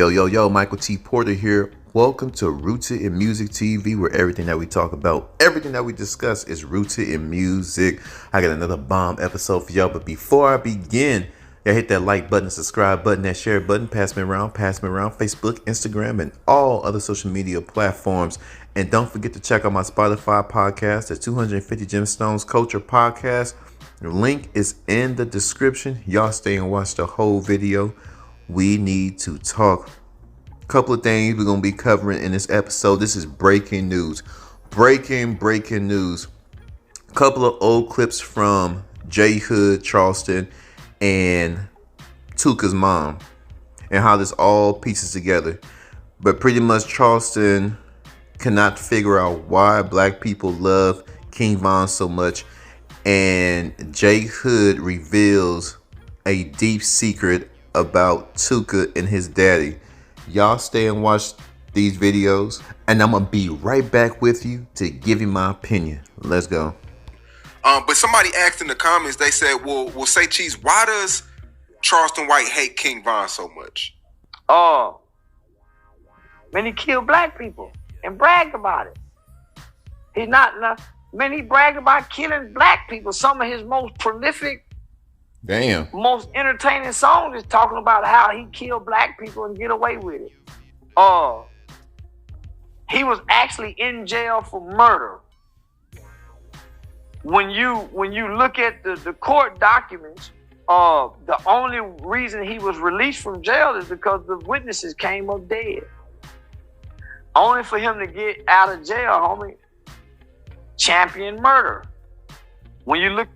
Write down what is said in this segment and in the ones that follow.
Yo, Michael T. Porter here. Welcome to Rooted in Music TV, where everything that we talk about, everything that we discuss is rooted in music. I got another bomb episode for y'all, but before I begin, y'all hit that like button, subscribe button, that share button, pass me around, Facebook, Instagram, and all other social media platforms. And don't forget to check out my Spotify podcast, the 250 Gemstones Culture Podcast. The link is in the description. Y'all stay and watch the whole video. We need to talk. Couple of things we're going to be covering in this episode. This is breaking news. Breaking news. Couple of old clips from Block.Charleston and Tooka's mom and how this all pieces together. But pretty much Charleston cannot figure out why black people love King Von so much. And J Hood reveals a deep secret about Tuka and his daddy. Y'all stay and watch these videos, and I'm gonna be right back with you to give you my opinion. Let's go. But somebody asked in the comments, they said, well, say Cheese, why does Charleston White hate King Von so much? Man, he killed black people and bragged about it. He's not, man, he bragged about killing black people. Some of his most prolific, most entertaining songs is talking about how he killed black people and get away with it. He was actually in jail for murder. When you look at the court documents, the only reason he was released from jail is because the witnesses came up dead. Only for him to get out of jail, homie. Champion murder. When you look,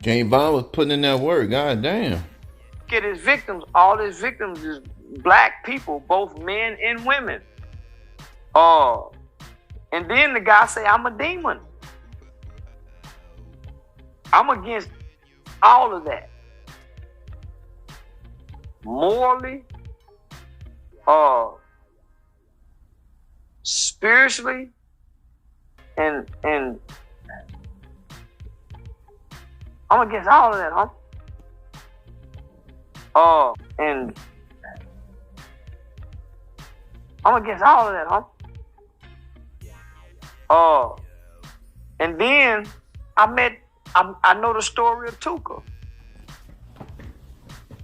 King Von was putting in that work. God damn. Look at his victims. All his victims is black people, both men and women. And then the guy say, I'm a demon. I'm against all of that. Morally, spiritually, and I'm against all of that, huh? And I'm against all of that, huh? And then I know the story of Tuka.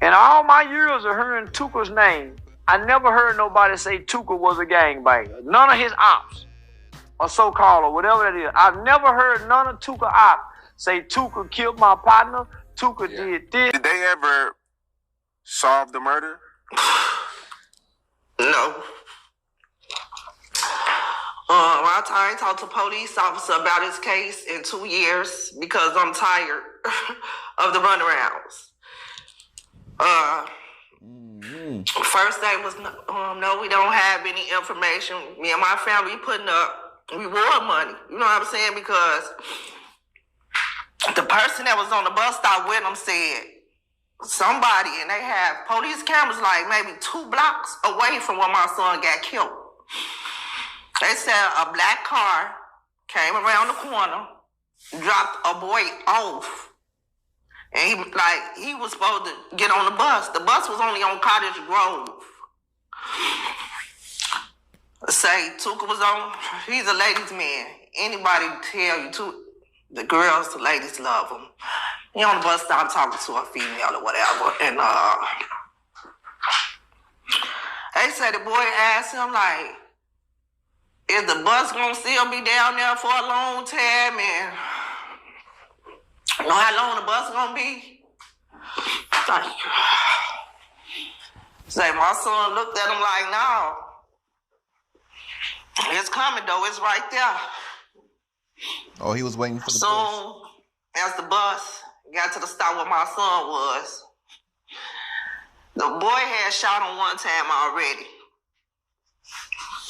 And all my years of hearing Tuka's name, I never heard nobody say Tuka was a gangbanger. None of his ops, or so-called, or whatever that is. I've never heard none of Tuka ops say Tuka killed my partner, Tuka did this. Did they ever solve the murder? No. I ain't talked to a police officer about his case in 2 years because I'm tired of the runarounds. First thing was, no, we don't have any information. Me and my family putting up reward money. You know what I'm saying? Because the person that was on the bus stop with them said somebody, and they have police cameras like maybe 2 blocks away from where my son got killed. They said a black car came around the corner, dropped a boy off, and he was supposed to get on the bus. The bus was only on Cottage Grove. Say Tuka was on, he's a ladies' man. Anybody tell you, the girls, the ladies love him. He on the bus stop talking to a female or whatever. And they said the boy asked him, like, is the bus gonna still be down there for a long time? And you know how long the bus gonna be? Like, say my son looked at him like, no. It's coming though, it's right there. Oh, he was waiting for the bus. Soon as the bus got to the stop where my son was, the boy had shot him one time already.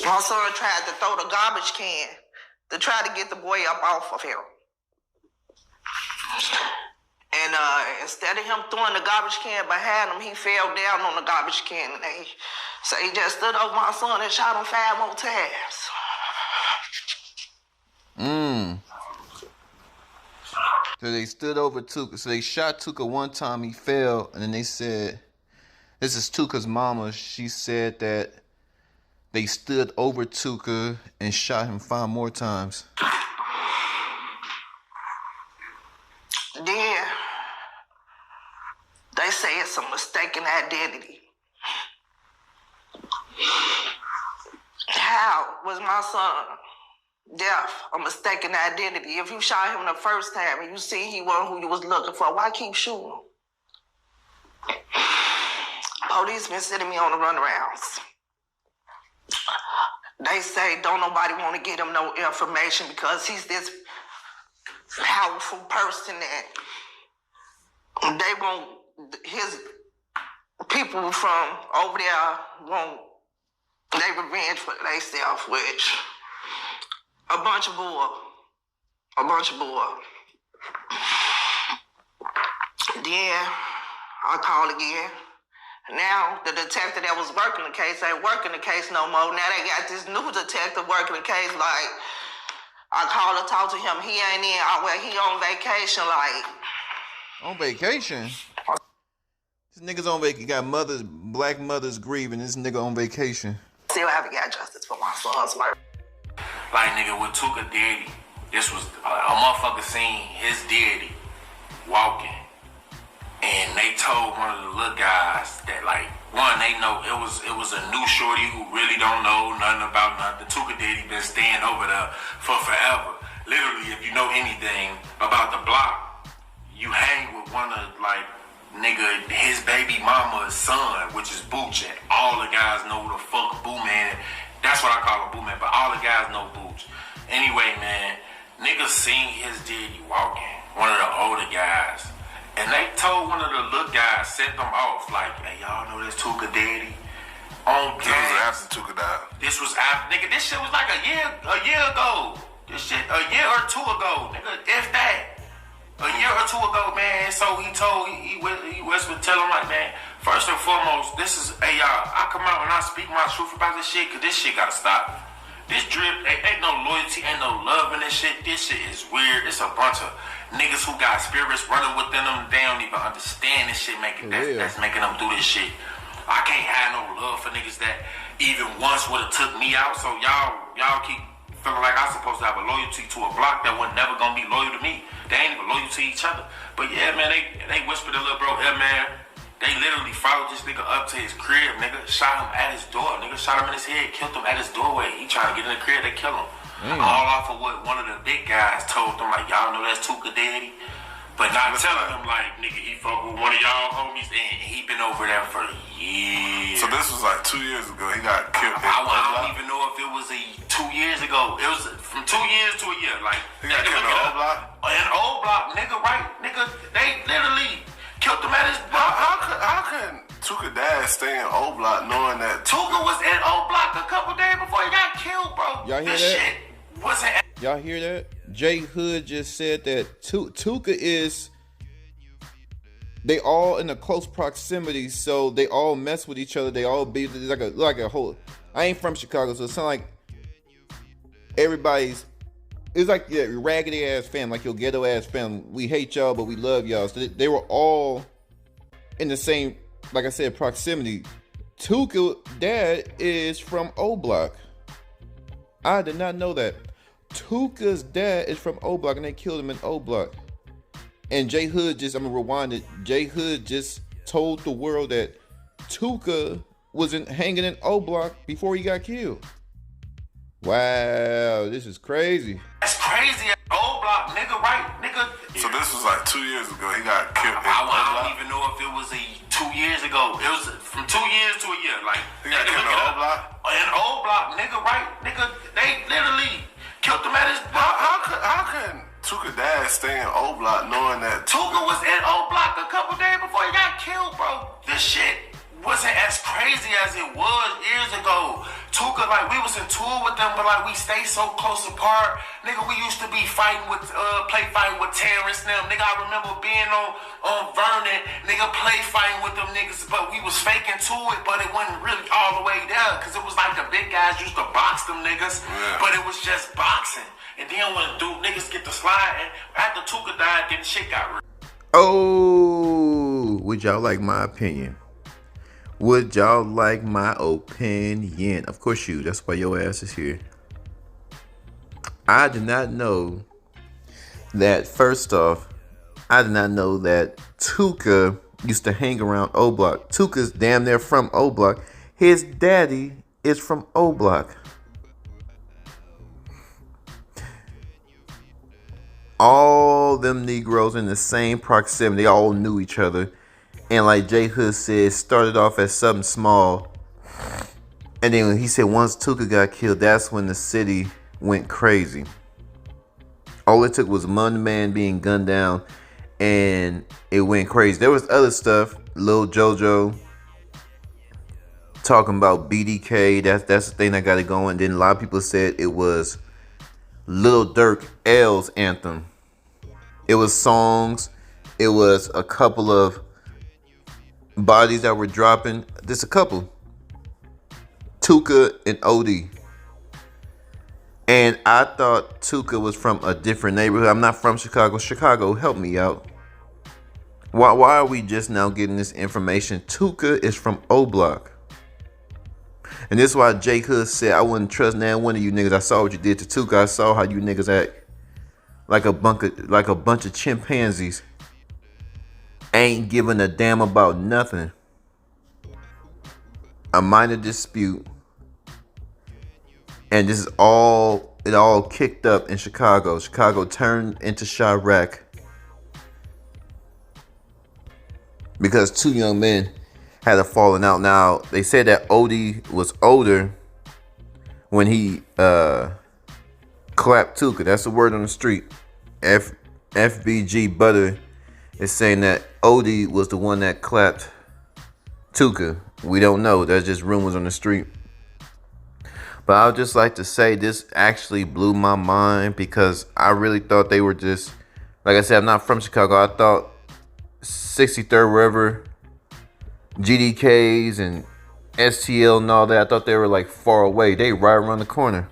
My son tried to throw the garbage can to try to get the boy up off of him. And instead of him throwing the garbage can behind him, he fell down on the garbage can. And he just stood over my son and shot him 5 more times. So they stood over Tuka. So they shot Tuka one time, he fell, and then they said This is Tuka's mama. She said that they stood over Tuka and shot him 5 more times. Then they say it's a mistaken identity. How was my son death a mistaken identity? If you shot him the first time and you see he wasn't who you was looking for, why keep shooting him? Police been sending me on the runarounds. They say don't nobody want to get him no information because he's this powerful person that they want his people from over there want they revenge for themselves, which a bunch of bull. Then I called again. Now the detective that was working the case ain't working the case no more. Now they got this new detective working the case. Like I called to talk to him. He ain't in. He on vacation. Like on vacation. This nigga's on vacation. Got black mothers grieving. This nigga on vacation. Still haven't got justice for my son's murder. Like nigga, with Tuka daddy, this was a motherfucker seen his daddy walking. And they told one of the little guys that like, one, they know it was a new shorty who really don't know nothing about nothing. Tuka daddy been staying over there for forever. Literally, if you know anything about the block, you hang with one of like, nigga, his baby mama's son, which is Booch. And all the guys know who the fuck Boo Man. That's what I call him, Boo Man, but all the guys know Booch. Anyway, man, niggas seen his daddy walking, one of the older guys. And they told one of the little guys, set them off, like, hey, y'all know this Tuka daddy? On This was after Tuka died. This was after, nigga, this shit was like a year ago. This shit, a year or two ago, nigga, if that. A year or two ago, man, so he told, he whispered, tell him like, man, first and foremost, this is, hey, y'all, I come out and I speak my truth about this shit, because this shit gotta stop. This drip, ain't no loyalty, ain't no love in this shit. This shit is weird. It's a bunch of niggas who got spirits running within them. They don't even understand this shit that's making them do this shit. I can't have no love for niggas that even once would have took me out. So y'all keep feeling like I'm supposed to have a loyalty to a block that was never gonna be loyal to me. They ain't even loyal to each other. But yeah, man, they whispered to little bro, hey man, they literally followed this nigga up to his crib, nigga, shot him at his door, nigga, shot him in his head, killed him at his doorway. He tried to get in the crib, they killed him. All off of what one of the big guys told them, like, y'all know that's Tuka daddy? But not telling him, like, nigga, he fuck with one of y'all homies, and he been over there for years. So this was like 2 years ago. He got killed. I don't even know if it was 2 years ago. It was from 2 years to a year. Like, he got killed in the old block? In the old block, nigga, right? Nigga, they literally killed him at his block. How can Tuka dad stay in old block knowing that Tuka was in old block a couple days before he got killed, bro? Y'all hear this that? Shit wasn't. Y'all hear that? Jay Hood just said that Tuka is. They all in a close proximity, so they all mess with each other. They all be like a whole. I ain't from Chicago, so it sounds like everybody's. It's like your raggedy ass fam, like your ghetto ass fam. We hate y'all, but we love y'all. So they were all in the same, like I said, proximity. Tuka dad is from O Block. I did not know that. Tuka's dad is from O Block, and they killed him in O Block. And Jay Hood I'm gonna rewind it. Jay Hood just told the world that Tuka wasn't hanging in O Block before he got killed. Wow, this is crazy. That's crazy. Old block, nigga, right? Nigga. So this was like 2 years ago. He got killed. I don't even know if it was 2 years ago. It was from 2 years to a year. Like, he got killed in the old block? In old block, nigga, right? Nigga, they literally killed him at his block. How can Tuka dad stay in old block knowing that Tuka was in old block a couple days before he got killed, bro? This shit wasn't as crazy as it was years ago. Tuka, like, we was in tour with them, but like we stayed so close apart. Nigga, we used to be fighting with, fighting with Terrence and them. Nigga, I remember being on Vernon, nigga, fighting with them niggas, but we was faking to it, but it wasn't really all the way there, cause it was like the big guys used to box them niggas, but it was just boxing. And then when niggas get to sliding, after Tuka died, then shit got real. Oh, would y'all like my opinion? Would y'all like my opinion? Of course you. That's why your ass is here. I did not know that, first off, I did not know that Tuka used to hang around O Block. Tuka's damn near from O Block. His daddy is from O Block. All them Negroes in the same proximity, they all knew each other. And like J Hood said, started off as something small. And then he said once Tuka got killed, that's when the city went crazy. All it took was one man being gunned down and it went crazy. There was other stuff. Lil JoJo talking about BDK. That's the thing that got it going. Then a lot of people said it was Lil Durk L's anthem. It was songs. It was a couple of bodies that were dropping. Just a couple. Tooka and OD. And I thought Tuka was from a different neighborhood. I'm not from Chicago. Chicago, help me out. Why are we just now getting this information? Tuka is from O Block. And this is why J Hood said, I wouldn't trust now one of you niggas. I saw what you did to Tuka. I saw how you niggas act like a bunch of chimpanzees. Ain't giving a damn about nothing. A minor dispute. And this is it all kicked up in Chicago. Chicago turned into Chirac because two young men had a falling out. Now, they said that OD was older when he clapped Tuka. That's the word on the street. FBG Butter is saying that OD was the one that clapped Tuka. We don't know. That's just rumors on the street. But I would just like to say this actually blew my mind because I really thought they were just, like I said, I'm not from Chicago. I thought 63rd River, GDKs and STL and all that, I thought they were like far away. They right around the corner.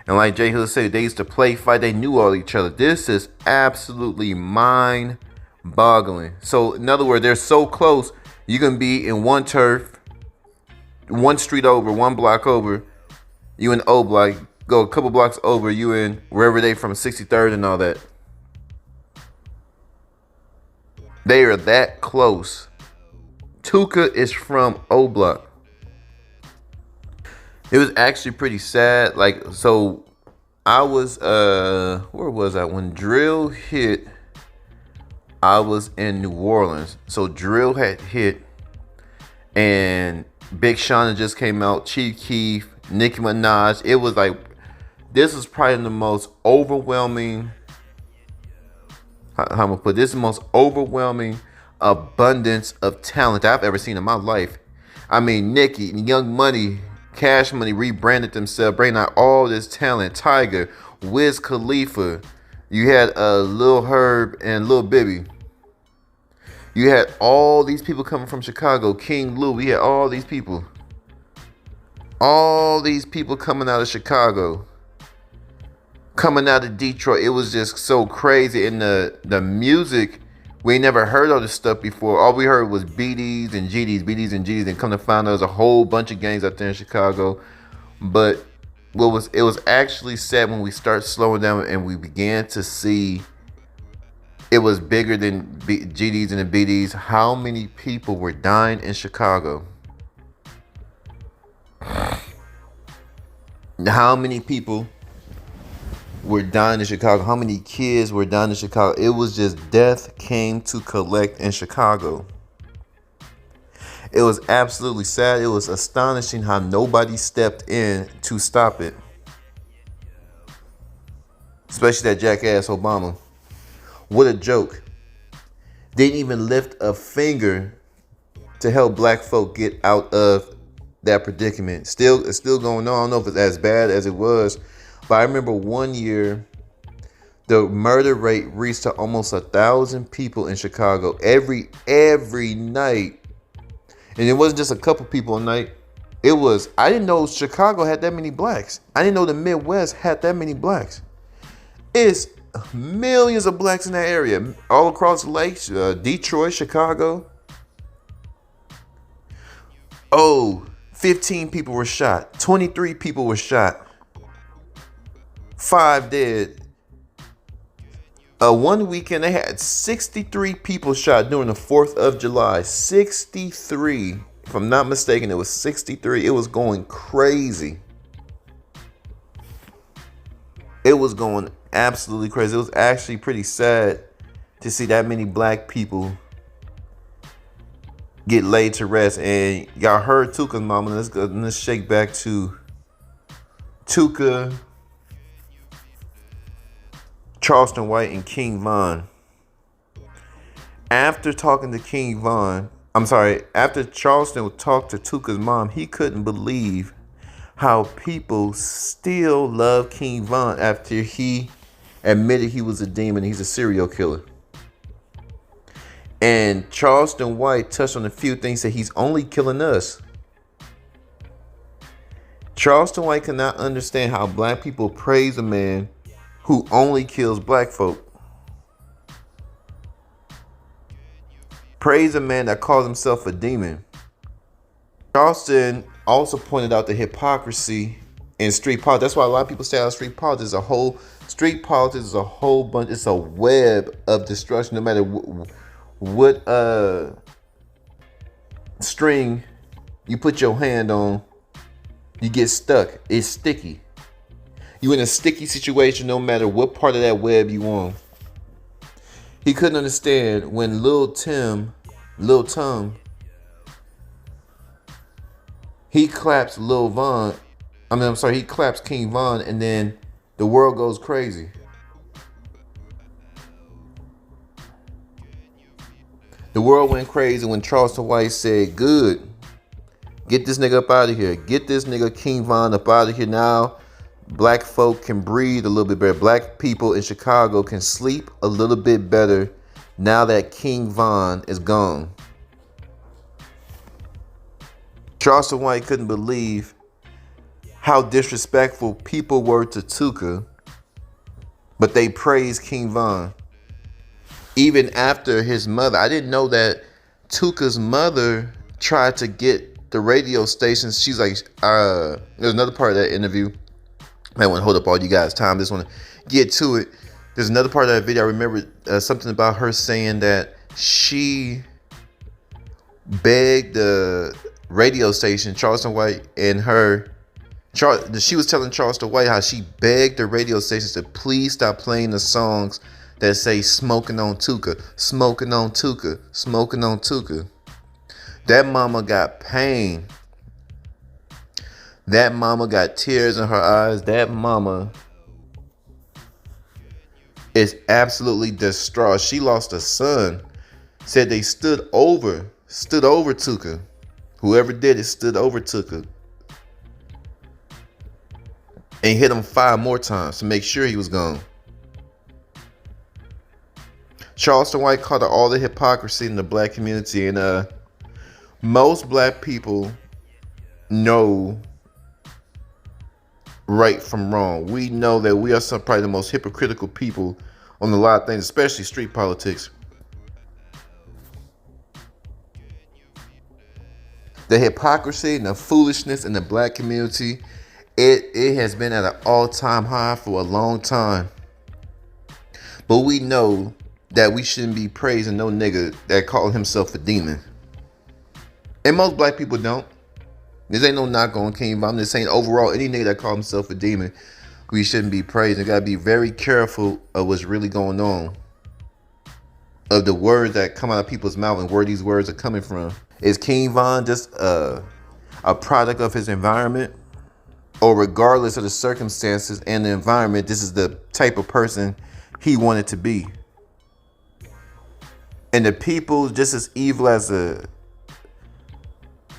And like J Hood said, they used to play fight. They knew all each other. This is absolutely mind-boggling. So in other words, they're so close. You can be in one turf, one street over, one block over. You in O Block, go a couple blocks over, you in wherever they from, 63rd and all that. They are that close. Tuka is from O Block. It was actually pretty sad. Like, so I was, where was I? When Drill hit, I was in New Orleans. So Drill had hit and Big Sean had just came out, Chief Keef, Nicki Minaj. It was like, this was probably the most overwhelming, how I'm gonna put this, the most overwhelming abundance of talent I've ever seen in my life. I mean, Nicki, Young Money, Cash Money rebranded themselves, bringing out all this talent. Tiger, Wiz Khalifa. You had Lil Herb and Lil Bibby. You had all these people coming from Chicago. King Lou. We had all these people. All these people coming out of Chicago. Coming out of Detroit. It was just so crazy. And the music, we never heard all this stuff before. All we heard was BDs and GDs, and GDs. And come to find out there's a whole bunch of gangs out there in Chicago. But it was actually sad when we start slowing down and we began to see it was bigger than GDs and the BDs. How many people were dying in Chicago? How many people were dying in Chicago? How many kids were dying in Chicago? It was just death came to collect in Chicago. It was absolutely sad. It was astonishing how nobody stepped in to stop it. Especially that jackass Obama. What a joke. Didn't even lift a finger to help black folk get out of that predicament. It's still going on. I don't know if it's as bad as it was. But I remember one year, the murder rate reached to almost 1,000 people in Chicago every night. And it wasn't just a couple people a night. I didn't know Chicago had that many blacks. I didn't know the Midwest had that many blacks. It's millions of blacks in that area. All across the lakes, Detroit, Chicago. Oh, 15 people were shot. 23 people were shot. 5 dead. One weekend they had 63 people shot during the 4th of July. 63. If I'm not mistaken, it was 63. It was going crazy. It was going absolutely crazy. It was actually pretty sad to see that many black people get laid to rest. And y'all heard Tuka's mama. Let's shake back to Tooka, Charleston White, and King Von. After talking to King Von, after Charleston talked to Tuka's mom, he couldn't believe how people still love King Von after he admitted he was a demon. He's a serial killer. And Charleston White touched on a few things that he's only killing us. Charleston White cannot understand how black people praise a man who only kills black folk. Praise a man that calls himself a demon. Charleston also pointed out the hypocrisy in street politics. That's why a lot of people say how street politics is a whole bunch. It's a web of destruction. No matter what string you put your hand on, you get stuck. It's sticky. You in a sticky situation no matter what part of that web you on. He couldn't understand when Lil Tum, he claps he claps King Von, and then the world goes crazy. The world went crazy when Charleston White said, good, get this nigga up out of here. Get this nigga King Von up out of here now. Black folk can breathe a little bit better. Black people in Chicago can sleep a little bit better now that King Von is gone. Charleston White couldn't believe how disrespectful people were to Tuka, but they praised King Von. Even after his mother, I didn't know that Tuka's mother tried to get the radio stations. She's like, there's another part of that interview. I want to hold up all you guys' time. Just want to get to it. There's another part of that video. I remember something about her saying that she begged the radio station, Charleston White, and she was telling Charleston White how she begged the radio stations to please stop playing the songs that say smoking on Tuka, smoking on Tuka, smoking on Tuka. That mama got pain. That mama got tears in her eyes. That mama is absolutely distraught. She lost a son. Said they stood over Tuka. Whoever did it stood over Tuka and hit him 5 more times to make sure he was gone. Charleston White called out all the hypocrisy in the black community, and most black people know right from wrong. We know that we are probably the most hypocritical people on a lot of things, especially street politics. The hypocrisy and the foolishness in the black community, it has been at an all-time high for a long time. But we know that we shouldn't be praising no nigga that called himself a demon. And most black people don't. This ain't no knock on King Von. I'm just saying overall, any nigga that called himself a demon, we shouldn't be praising. You gotta be very careful of what's really going on. Of the words that come out of people's mouth and where these words are coming from. Is King Von just a product of his environment? Or regardless of the circumstances and the environment, this is the type of person he wanted to be? And the people just as evil as the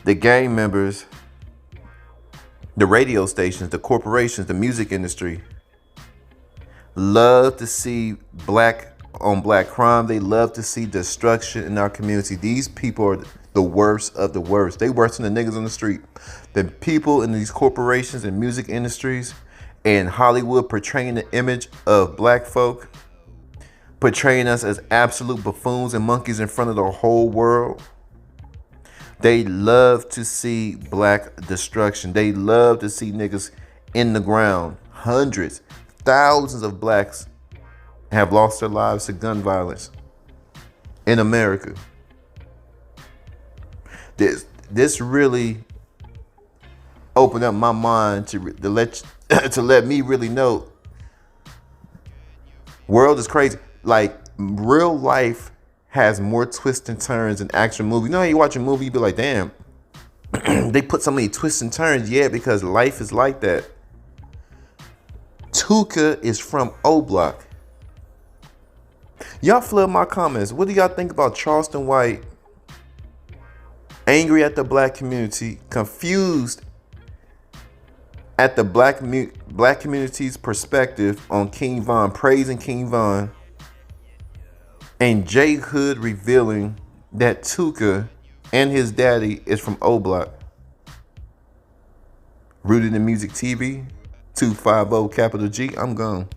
gang members, the radio stations, the corporations, the music industry, love to see black on black crime. They love to see destruction in our community. These people are the worst of the worst. They worse than the niggas on the street. The people in these corporations and music industries and Hollywood portraying the image of black folk, portraying us as absolute buffoons and monkeys in front of the whole world. They love to see black destruction. They love to see niggas in the ground. Hundreds, thousands of blacks have lost their lives to gun violence in America. This really opened up my mind to let me really know world is crazy. Like, real life has more twists and turns than action movie. You know how you watch a movie, you be like, damn, they put so many twists and turns. Yeah, because life is like that. Tuka is from O Block. Y'all flood my comments. What do y'all think about Charleston White angry at the black community, confused at the black community's perspective on King Von, praising King Von, and J Hood revealing that Tuka and his daddy is from O Block? Rooted in Music TV, 250 capital G. I'm gone.